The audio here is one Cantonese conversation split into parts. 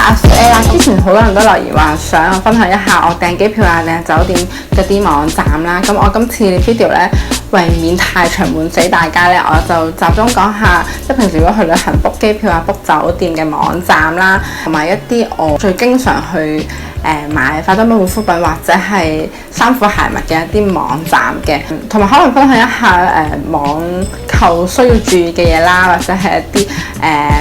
阿小 A 啦，之前好多人都留言話想我分享一下我訂機票啊、訂酒店嗰啲網站啦。咁我今次 video 咧，為免太長悶死大家咧，我就集中講下即係平時如果去旅行 book 機票啊、book 酒店嘅網站啦，同埋一啲我最經常去買化妝品、護膚品或者係衫褲鞋襪嘅一啲網站嘅，同埋可能分享一下網購需要注意嘅嘢啦，或者係一啲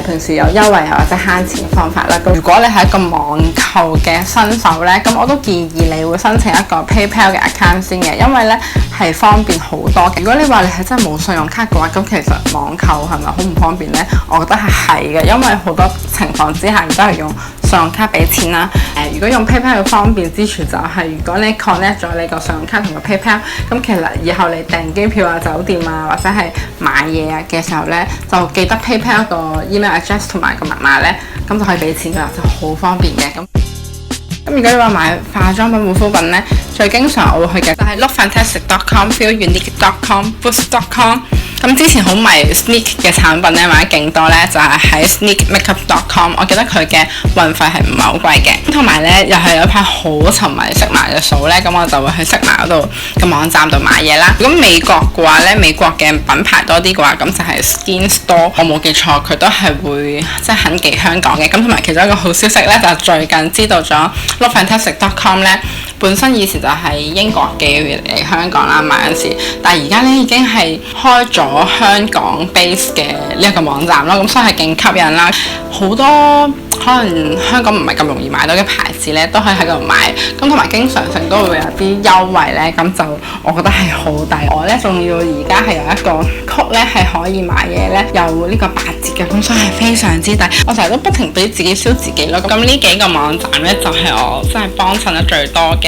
平時有優惠或者慳錢嘅方法啦。咁如果你係一個網購嘅新手呢，咁我都建議你會申請一個 PayPal 嘅 account 先嘅，因為呢係方便好多嘅。如果你話你係真係冇信用卡嘅話，咁其實網購係咪好唔方便呢？我覺得係嘅，因為好多情況之下都係用信用卡俾錢啦。如果用 PayPal 嘅方便之處就係，如果你 connect 咗你個信用卡同個 PayPal， 咁其實以後你訂機票啊、酒店啊或者係買嘢啊嘅時候呢，就記得 PayPal 個 email address 同埋個密碼呢，咁就可以俾錢㗎啦，就好方便嘅。咁如果你話買化妝品、護膚品呢，最經常我會去嘅就係 lookfantastic.com、feelunique.com、boost.com。咁之前好迷 Sneak 嘅產品咧，買得勁多咧，就係喺 sneakmakeup.com。我記得佢嘅運費係唔係好貴嘅，同埋咧又係有一排好沉迷色麻嘅數咧，咁我就會去色麻嗰度嘅網站度買嘢啦。如果美國嘅話咧，美國嘅品牌多啲嘅話，咁就係 Skin Store。我冇記錯，佢都係會即係很寄香港嘅。咁同埋其中一個好消息咧，就係最近知道咗 lookfantastic.com 咧，本身以前就係英國寄嚟香港啦買嗰陣時，但係而家咧已經係開咗香港 base 嘅呢一個網站咯，咁所以係勁吸引啦。好多可能香港唔係咁容易買到嘅牌子咧，都可以喺度買。咁同埋經常性都會有啲優惠咧，咁就我覺得係好抵。我咧仲要而家係有一個曲咧係可以買嘢咧有呢個8折嘅，咁所以係非常之抵。我成日都不停俾自己燒自己咯。咁呢幾個網站咧就係我真係幫襯得最多嘅。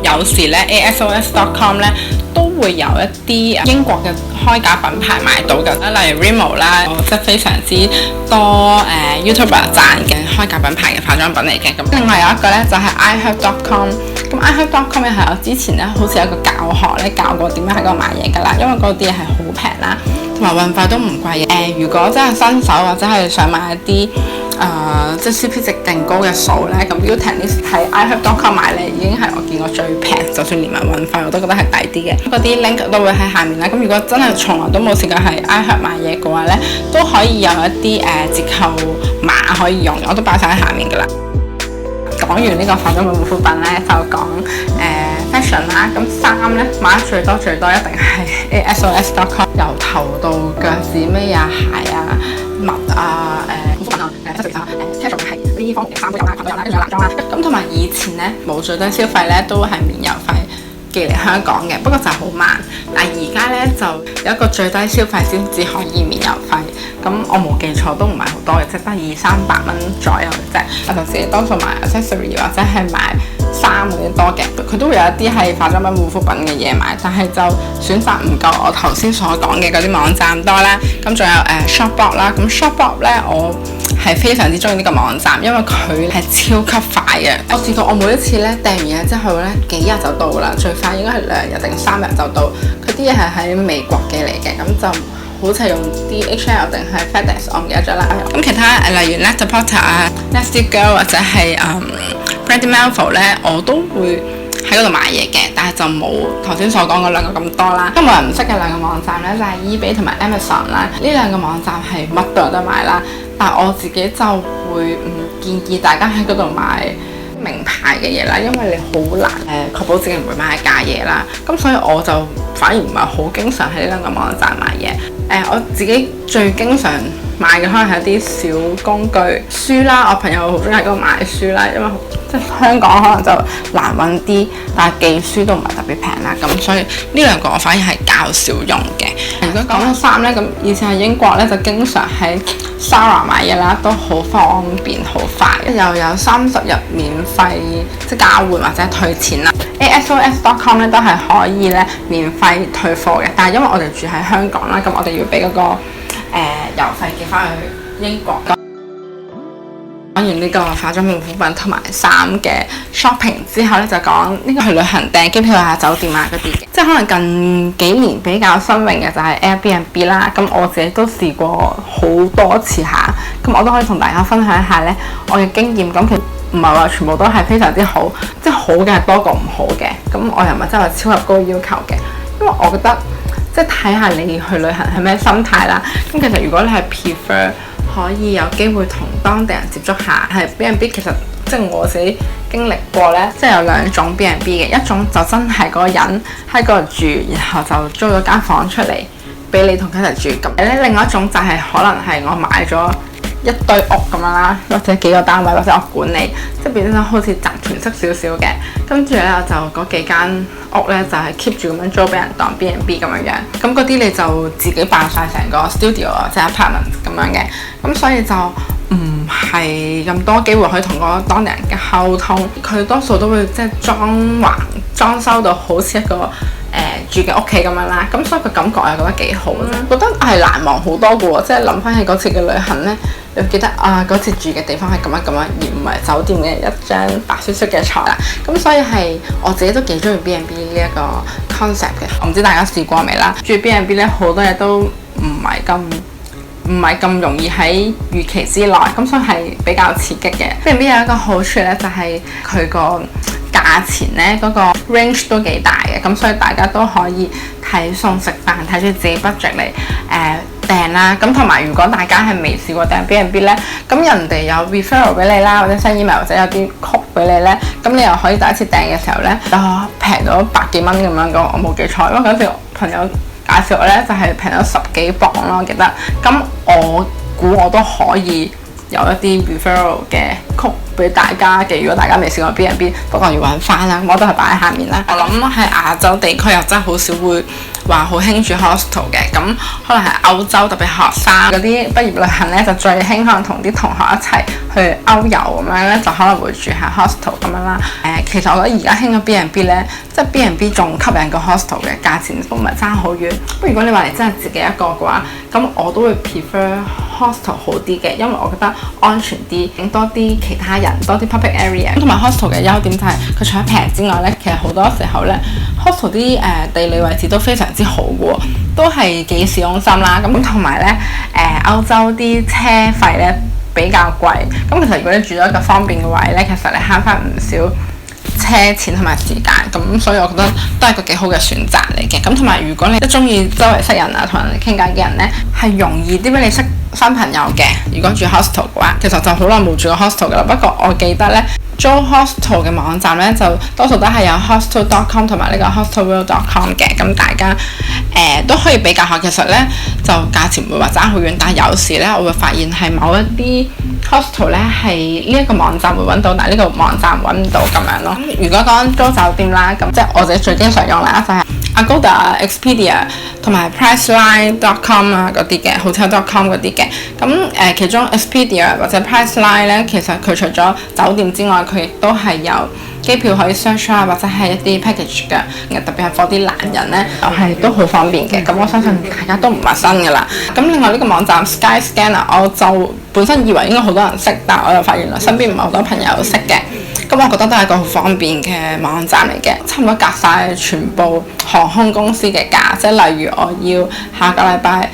有時咧 ASOS.com 咧都會有一啲英國嘅開架品牌買到嘅，例如 Rimmel 啦，即係非常之多YouTuber 讚嘅開架品牌嘅化妝品嚟嘅。咁另外有一個咧就係 iHerb.com。咁 iHerb.com 咧係我之前咧好似有個教學咧教過點樣喺嗰度買嘢㗎啦，因為嗰啲嘢係好平啦，同埋運費都唔貴嘅。如果真係新手或者係想買一啲即係 CP 值勁高嘅數咧，咁 Beautanies 喺 iHerb.com 買咧已經係我見過最平，就算連埋運費我都覺得係抵啲嘅。嗰啲 link 都會喺下面啦。咁如果真係從來都冇試過喺 iHerb 買嘢嘅話咧，都可以有一啲折扣碼可以用，我都擺晒喺下面㗎啦。講完呢個化妝品、護膚品咧，就講fashion 啦。咁衫咧買得最多一定係 ASOS.com， 由頭到腳趾尾啊、鞋啊、襪啊、護膚品啊、accessories 啊、casual 係呢方面嘅衫都有啦，裙都有啦，跟住有男裝啦。咁同埋以前咧冇最低消費咧都係免郵費寄嚟香港嘅，不過就好慢。但係而家咧就有一個最低消費先至可以免郵費。咁我冇記錯都唔係好多嘅，即係得200-300蚊左右嘅啫。我就自己多數買 accessory 或者係買衫嗰啲多嘅，佢都會有一啲係化妝品、護膚品嘅嘢買，但係就選擇唔夠我頭先所講嘅嗰啲網站多啦。咁仲有Shopbop 啦，咁 Shopbop 咧我係非常之中意呢個網站，因為佢係超級快嘅。我試過我每一次咧訂完嘢之後咧幾日就到啦，最快應該係2日定3日就到。佢啲嘢係喺美國寄嚟嘅，咁就好似係用DHL 定係 FedEx， 我唔記得咗啦。咁其他例如 Net-a-Porter 啊、Nasty Girl 或者係Brandy Melville 咧，我都會喺嗰度買嘢嘅，但係就冇頭先所講嗰兩個咁多啦。都冇人唔識嘅兩個網站咧，就係 eBay 同埋 Amazon 啦。呢兩個網站係乜都有得買啦，但係我自己就會唔建議大家喺嗰度買名牌嘅嘢啦，因為你好難確保自己唔會買假嘢啦。咁所以我就反而唔係好經常喺呢兩個網站買嘢。我自己最經常買嘅可能係一啲小工具、書啦。我朋友好中意喺嗰度買書啦，因為即係香港可能就難揾啲，但係寄書都唔係特別平啦。咁所以呢兩個我反而係較少用嘅。如果講到衫咧，咁以前喺英國咧就經常喺 Zara 買嘢啦，都好方便好快，又有30日免費即係交換或者退錢啦。ASOS.com 咧都係可以咧免費退貨嘅，但係因為我哋住喺香港啦，咁我哋要俾嗰個郵費寄翻去英國。講完呢個化妝護膚品同埋衫嘅 shopping 之後咧，就講呢個去旅行訂機票啊、酒店啊嗰啲嘅。即係可能近幾年比較新穎嘅就係 Airbnb 啦。咁我自己都試過好多次下，咁我都可以同大家分享一下咧我嘅經驗。咁其實唔係話全部都係非常之好，即係好嘅係多過唔好嘅。咁我又唔係真係超級高要求嘅，因為我覺得即係睇下你去旅行係咩心態啦。咁其實如果你係 prefer可以有機會同當地人接觸下，係 B&B 其實即係我自己經歷過呢，即係有兩種 B&B 嘅，一種就真係嗰個人喺嗰度住，然後就租咗間房出嚟俾你同佢一齊住。咁咧另外一種就係可能係我買咗一堆屋咁樣啦，或者幾個單位或者我管理，即係變咗好似集團式少少嘅。跟住咧我就嗰幾間屋咧就係 keep 住咁樣租俾人當 B&B 咁樣樣。咁嗰啲你就自己扮晒成個 studio 啊，即係 apartment 咁樣嘅。咁所以就唔係咁多機會可以同個當地人嘅溝通。佢多數都會即係裝修到好似一個住嘅屋企咁樣啦。咁所以個感覺我又覺得幾好，覺得係難忘好多嘅喎。即係諗翻起嗰次嘅旅行咧，你會記得啊嗰次住嘅地方係咁樣咁樣，而唔係酒店嘅一張白雪雪嘅床啦。咁所以係我自己都幾中意 B&B 呢一個 concept 嘅。我唔知大家試過未啦？住 B&B 咧好多嘢都唔係咁容易喺預期之內，咁所以係比較刺激嘅。B&B 有一個好處咧，就係佢個價錢咧嗰個 range 都幾大嘅，咁所以大家都可以睇餸食飯，睇住自己 budget 嚟訂啦。咁同埋如果大家係未試過訂 B&B 咧，咁人哋有 referral 俾你啦，或者 send email 或者有啲 code 俾你咧，咁你又可以第一次訂嘅時候咧，就平咗百幾蚊咁樣嘅。我冇記錯，因為嗰時朋友介紹我咧就係平咗10幾磅咯，我記得。咁我估我都可以有一啲 referral 嘅 code 俾大家嘅。如果大家未試過 B&B， 不過要揾翻啦，我都係擺喺下面啦。我諗喺亞洲地區又真係好少會話好興住 hostel 嘅，咁可能係歐洲特別學生嗰啲畢業旅行咧，就最興可能同啲同學一齊去歐遊咁樣咧，就可能會住下 hostel 咁樣啦。其實我覺得而家興嘅 B&B 咧，即係 B&B 仲吸引過 hostel 嘅，價錢都唔係爭好遠。不過如果你話你真係自己一個嘅話，咁我都會 prefer hostel 好啲嘅，因為我覺得安全啲，影多啲其他人，多啲 public area。同埋 hostel 嘅優點就係佢除咗平之外咧，其實好多時候咧 hostel 啲地理位置都非常之好嘅喎，都係幾市中心啦。咁同埋咧歐洲啲車費咧比較貴，咁其實如果你住咗一個方便嘅位咧，其實你慳翻唔少車錢同埋時間，咁所以我覺得都係個幾好嘅選擇嚟嘅。咁同埋如果你都中意周圍識人啊，同人哋傾偈嘅人咧，係容易啲俾你識新朋友嘅。如果住 hostel 嘅話，其實就好耐冇住過 hostel 噶啦。不過我記得咧，租 hostel 嘅網站咧就多數都係有 hostel.com 同埋呢個 hostelworld.com 嘅。咁大家都可以比較下。其實咧就價錢唔會話爭好遠，但係有時咧我會發現係某一啲 hostel 咧係呢一個網站會揾到，但係呢個網站揾唔到咁樣咯。如果講租酒店啦，咁即係我自己最經常用啦，就係 Agoda、Expedia 同埋 Priceline.com 啊嗰啲嘅 Hotel.com 嗰啲嘅。咁其中 Expedia 或者 Priceline 咧，其實佢除咗酒店之外，佢亦都係有機票可以 search 啊，或者係一啲 package 嘅，特別係 for 啲男人咧，係都好方便嘅。咁我相信大家都唔陌生㗎啦。咁另外呢個網站 Skyscanner， 我就本身以為應該好多人識，但係我又發現啦，身邊唔係好多朋友識嘅。咁我覺得都係一個好方便嘅網站嚟嘅，差唔多隔晒全部航空公司嘅價，即係例如我要下個禮拜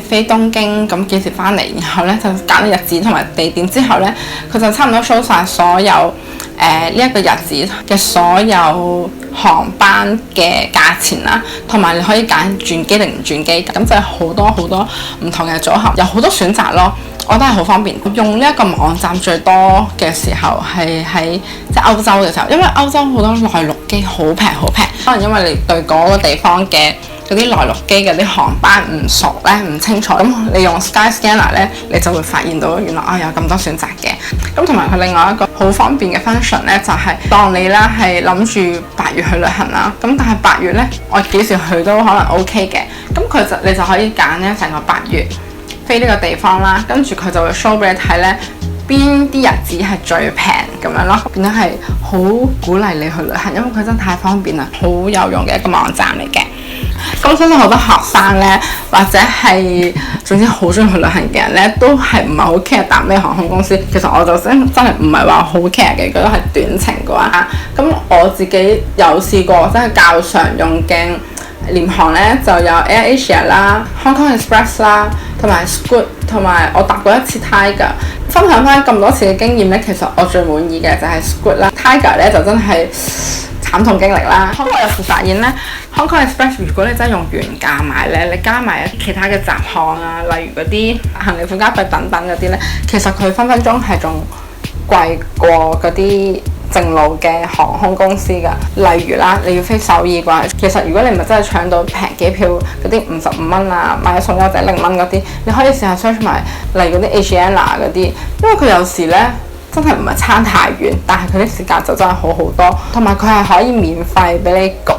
飛東京，咁幾時翻嚟，然後咧就揀咗日子同埋地點之後咧，佢就差唔多 show 晒所有呢一個日子嘅所有航班嘅價錢啦，同埋你可以揀轉機定唔轉機，咁就係好多好多唔同嘅組合，有好多選擇咯。我覺得係好方便。用呢一個網站最多嘅時候係喺即係歐洲嘅時候，因為歐洲好多內陸機好平好平，可能因為你對嗰個地方嘅嗰啲內陸機嘅啲航班唔熟咧，唔清楚，咁你用 Skyscanner 咧，你就會發現到原來有咁多選擇嘅。咁同埋佢另外一個好方便嘅 function 咧，就係當你啦係諗住8月去旅行啦，咁但係8月咧我幾時去都可能 OK 嘅，咁你就可以揀咧成個8月飛呢個地方啦，跟住佢就會 show 俾你睇咧邊啲日子係最平咁樣咯，變咗係好鼓勵你去旅行，因為佢真係太方便啦，好有用嘅一個網站嚟嘅。咁相信好多學生咧，或者係總之好中意去旅行嘅人咧，都係唔係好 care 搭咩航空公司。其實我就真係唔係話好 care 嘅，覺得係短程嘅話。咁我自己有試過，真係較常用嘅廉航咧，就有 AirAsia 啦、Hong Kong Express 啦，同埋 Scoot， 同埋我搭過一次 Tiger。分享翻咁多次嘅經驗咧，其實我最滿意嘅就係 Scoot 啦。Tiger 咧就真係慘痛經歷啦。我有時發現咧 ，Hong Kong Express 如果你真係用原價買咧，你加埋其他嘅雜項啊，例如嗰啲行李附加費等等嗰啲咧，其實佢分分鐘係仲貴過嗰啲正路嘅航空公司㗎。例如啦，你要飛首爾嘅話，其實如果你唔係真係搶到平機票嗰啲55蚊啊，買一送一或者0蚊嗰啲，你可以試下 search 埋例如嗰啲 Asiana 嗰啲，因為佢有時咧真係唔係差太遠，但係佢啲時間就真係好好多，同埋佢係可以免費俾你改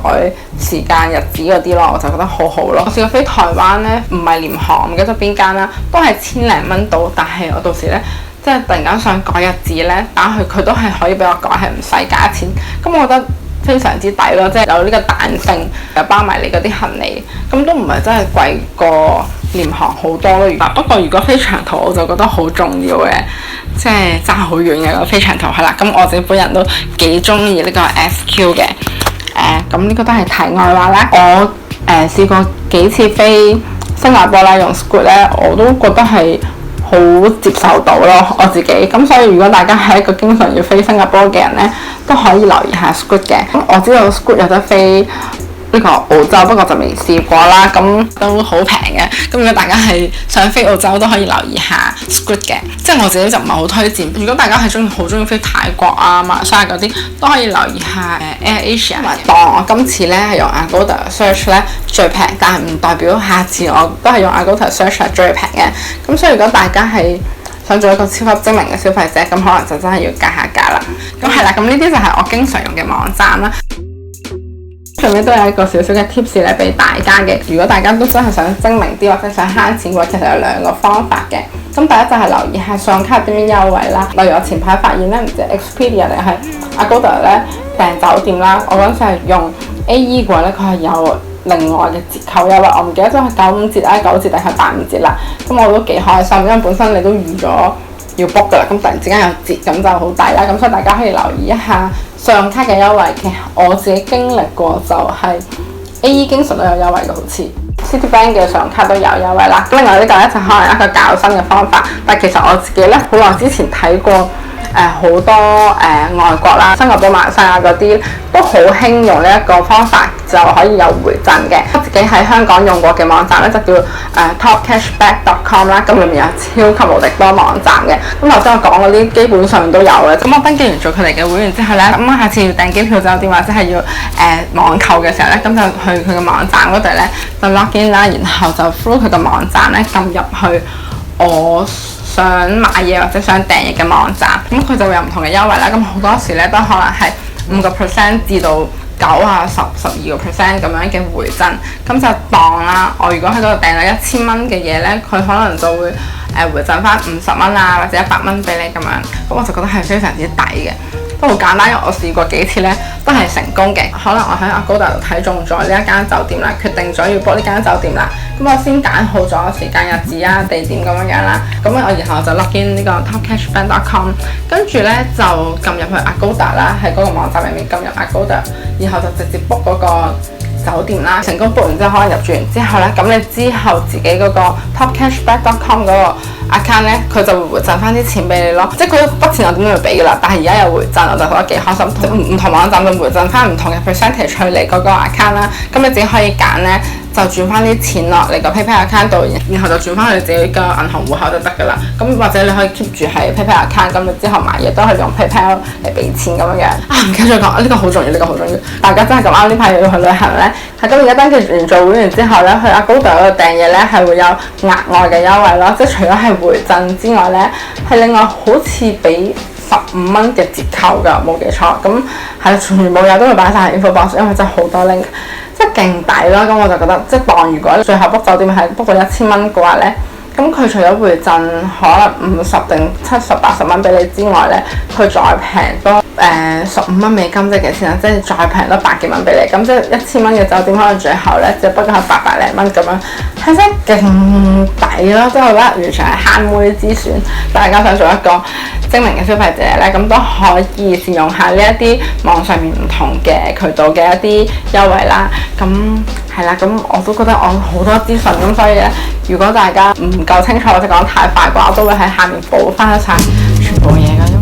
時間日子嗰啲咯，我就覺得好好咯。我試過飛台灣咧，唔係廉航，唔記得咗邊間啦，都係千零蚊到，但係我到時咧即係突然間想改日子咧，打去佢都係可以俾我改，係唔使加錢。咁我覺得非常之抵咯，即係有呢個彈性，又包埋你嗰啲行李，咁都唔係真係貴過廉航好多咯。不過如果飛長途，我就覺得好重要嘅，即係爭好遠嘅個飛長途係啦。咁我自己本人都幾中意呢個 SQ 嘅。咁呢個都係題外話啦。我試過幾次飛新加坡啦，用 Scoot 咧，我都覺得係好接受到咯，我自己。咁所以如果大家係一個經常要飛新加坡嘅人咧，都可以留意下 Scoot 嘅。咁我知道 Scoot 有得飛呢個澳洲，不過就未試過啦。咁都好平嘅。咁如果大家係想飛澳洲，都可以留意下 Scoot 嘅。即係我自己就唔係好推薦。如果大家係好中意飛泰國啊、馬來西亞嗰啲，都可以留意下AirAsia。當我今次咧係用 Agoda Search 咧最平，但係唔代表下次我都係用 Agoda Search 係最平嘅。咁所以如果大家係想做一個超級精明嘅消費者，咁可能就真係要加下價啦。咁係啦，咁呢啲就係我經常用嘅網站啦。上面都有一個小小嘅 tips 咧俾大家嘅。如果大家都真係想精明啲或者想慳錢嘅話，其實有兩個方法嘅。咁第一就係留意下信用卡點樣優惠啦。例如我前排發現咧，唔知 Expedia 定係 Agoda 咧訂酒店啦，我嗰陣時係用 AE 嘅話咧，佢係有另外嘅折扣優惠，我唔記得咗係95折啊、9折定係85折啦。咁我都幾開心，因為本身你都預咗要 book 㗎啦，咁突然之間有折，咁就好抵啦。咁所以大家可以留意一下信用卡嘅優惠嘅。我自己經歷過就係 AE 經常都有優惠嘅，好似 Citibank 嘅信用卡都有優惠啦。另外呢個咧就可能一個較新嘅方法，但係其實我自己咧好耐之前睇過。好多外國啦、新加坡、馬來西亞嗰啲都好興用呢一個方法，就可以有回贈嘅。我自己喺香港用過嘅網站咧就叫topcashback.com 啦，咁裏面有超級無敵多網站嘅。咁頭先我講嗰啲基本上都有嘅。咁我登記完做佢哋嘅會員之後咧，咁下次要訂機票、酒店或者係要網購嘅時候咧，咁就去佢嘅網站嗰度咧就 log in 啦，然後就 through 佢嘅網站咧撳入去我想買嘢或者想訂嘢嘅網站，咁佢就會有唔同嘅優惠啦。咁好多時咧都可能係5% 至到9啊、12% 咁樣嘅回贈。咁就當啦，我如果喺嗰度訂咗1000蚊嘅嘢咧，佢可能就會回贈翻50蚊啊或者100蚊俾你咁樣。咁我就覺得係非常之抵嘅。都好簡單，因為我試過幾次咧都係成功嘅。可能我喺 Agoda 度睇中咗呢一間酒店啦，決定咗要 book 呢間酒店啦。咁我先揀好咗時間、日子啊、地點咁樣啦。咁我然後就 log in 呢個 topcashback.com， 跟住咧就撳入去 Agoda 啦，喺嗰個網站入面撳入 Agoda， 然後就直接 book 嗰個酒店啦。成功 book 完之後，可能入住完之後咧，咁你之後自己嗰個 topcashback.com 嗰個 account 咧，佢就會回贈翻啲錢俾你咯。即係佢筆錢我點都要俾㗎啦，但係而家有回贈，我就覺得幾開心。唔同網站就回贈翻唔同嘅 percentage 去你嗰個 account 啦。咁你自己可以揀咧，就轉翻啲錢落你個 PayPal account 度，然後就轉翻去自己個銀行戶口就得㗎啦。咁或者你可以 keep 住喺 PayPal account， 咁你之後買嘢都係用 PayPal 嚟俾錢咁樣。唔記得再講，呢個好重要，呢個好重要。大家真係咁啱呢排要去旅行咧，係咁而家登記完做會員之後咧，去 Agoda 嗰度訂嘢咧係會有額外嘅優惠咯。即係除咗係回贈之外咧，係另外好似俾15蚊嘅折扣㗎，冇記錯。咁係全部嘢都會擺晒喺 info box， 因為真係好多 link。即係勁抵啦，咁我就覺得，即係當如果最後 book 酒店係 book 到1000蚊嘅話咧，咁佢除咗回贈可能50定70、80蚊俾你之外咧，佢再平多 $15即係幾錢啊？即係再平多百幾蚊俾你，咁即係1000蚊嘅酒店可能最後咧，只不過係800零蚊咁樣，係真係勁抵咯！即係我覺得完全係慳妹之選。大家想做一個精明嘅消費者咧，咁都可以善用下呢一啲網上面唔同嘅渠道嘅一啲優惠啦。咁係啦，咁我都覺得我好多資訊，咁所以咧，如果大家唔夠清楚或者講得太快嘅話，我都會喺下面補翻晒全部嘢㗎。